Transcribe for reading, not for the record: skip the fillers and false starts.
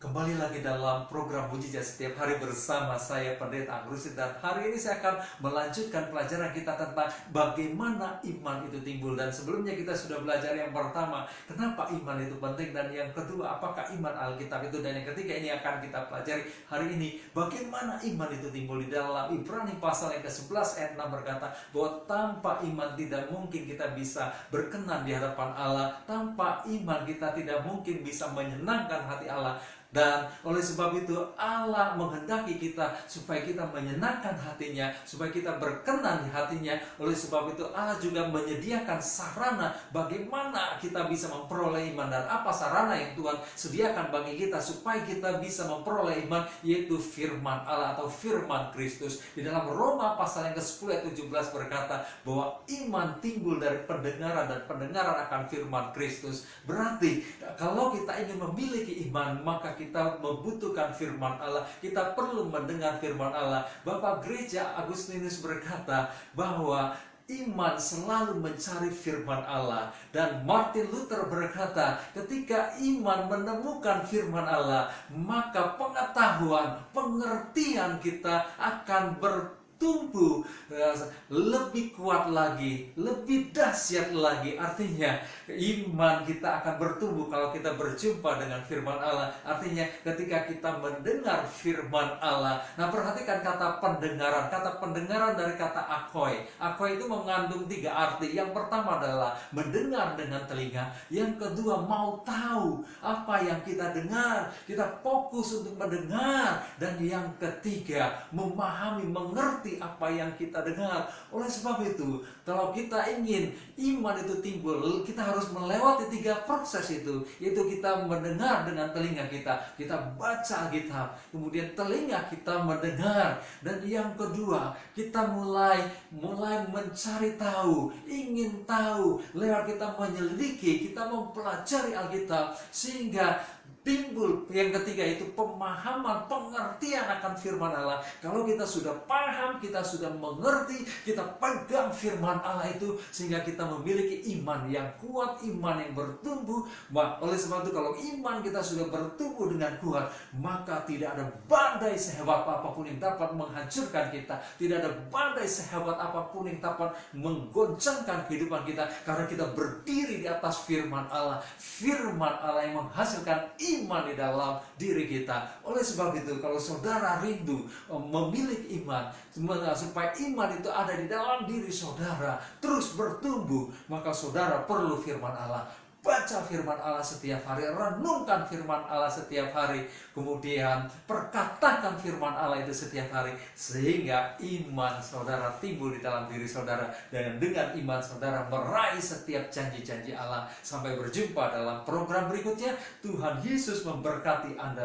Kembali lagi dalam program Mujizat Setiap Hari bersama saya Pendeta Agrusi. Dan hari ini saya akan melanjutkan pelajaran kita tentang bagaimana iman itu timbul. Dan sebelumnya kita sudah belajar yang pertama, kenapa iman itu penting, dan yang kedua, apakah iman Alkitab itu, dan yang ketiga ini akan kita pelajari hari ini, bagaimana iman itu timbul. Di dalam Ibrani pasal yang ke-11 ayat 6 berkata bahwa tanpa iman tidak mungkin kita bisa berkenan di hadapan Allah. Tanpa iman kita tidak mungkin bisa menyenangkan hati Allah. Dan oleh sebab itu Allah menghendaki kita supaya kita menyenangkan hatinya, supaya kita berkenan di hatinya. Oleh sebab itu Allah juga menyediakan sarana bagaimana kita bisa memperoleh iman. Dan apa sarana yang Tuhan sediakan bagi kita supaya kita bisa memperoleh iman, yaitu firman Allah atau firman Kristus. Di dalam Roma pasal yang ke-10 ayat 17 berkata bahwa iman timbul dari pendengaran, dan pendengaran akan firman Kristus. Berarti kalau kita ingin memiliki iman, maka kita membutuhkan firman Allah. Kita perlu mendengar firman Allah. Bapak Gereja Agustinus berkata bahwa iman selalu mencari firman Allah. Dan Martin Luther berkata, ketika iman menemukan firman Allah, maka pengetahuan, pengertian kita akan bertumbuh lebih kuat lagi, lebih dahsyat lagi. Artinya iman kita akan bertumbuh kalau kita berjumpa dengan firman Allah. Artinya ketika kita mendengar firman Allah. Nah, perhatikan kata pendengaran. Kata pendengaran dari kata akoi. Akoi itu mengandung 3 arti. Yang pertama adalah mendengar dengan telinga. Yang kedua, mau tahu apa yang kita dengar. Kita fokus untuk mendengar. Dan yang ketiga, memahami, mengerti apa yang kita dengar. Oleh sebab itu, kalau kita ingin iman itu timbul, kita harus melewati 3 proses itu. Yaitu kita mendengar dengan telinga kita, kita baca Alkitab, kemudian telinga kita mendengar, dan yang kedua, kita mulai mencari tahu, ingin tahu, lewat kita menyelidiki, kita mempelajari Alkitab, sehingga timbul yang ketiga, itu pemahaman, pengertian akan firman Allah. Kalau kita sudah paham, kita sudah mengerti, kita pegang firman Allah itu, sehingga kita memiliki iman yang kuat, iman yang bertumbuh. Oleh sebab itu, kalau iman kita sudah bertumbuh dengan kuat, maka tidak ada badai sehebat apapun yang dapat menghancurkan kita. Tidak ada badai sehebat apapun yang dapat menggoncangkan kehidupan kita, karena kita berdiri di atas firman Allah. Firman Allah yang menghasilkan iman di dalam diri kita. Oleh sebab itu, kalau saudara rindu memiliki iman, supaya iman itu ada di dalam diri saudara, terus bertumbuh, maka saudara perlu firman Allah. Baca firman Allah setiap hari, renungkan firman Allah setiap hari, kemudian perkatakan firman Allah itu setiap hari, sehingga iman saudara timbul di dalam diri saudara, dan dengan iman saudara meraih setiap janji-janji Allah. Sampai berjumpa dalam program berikutnya. Tuhan Yesus memberkati Anda.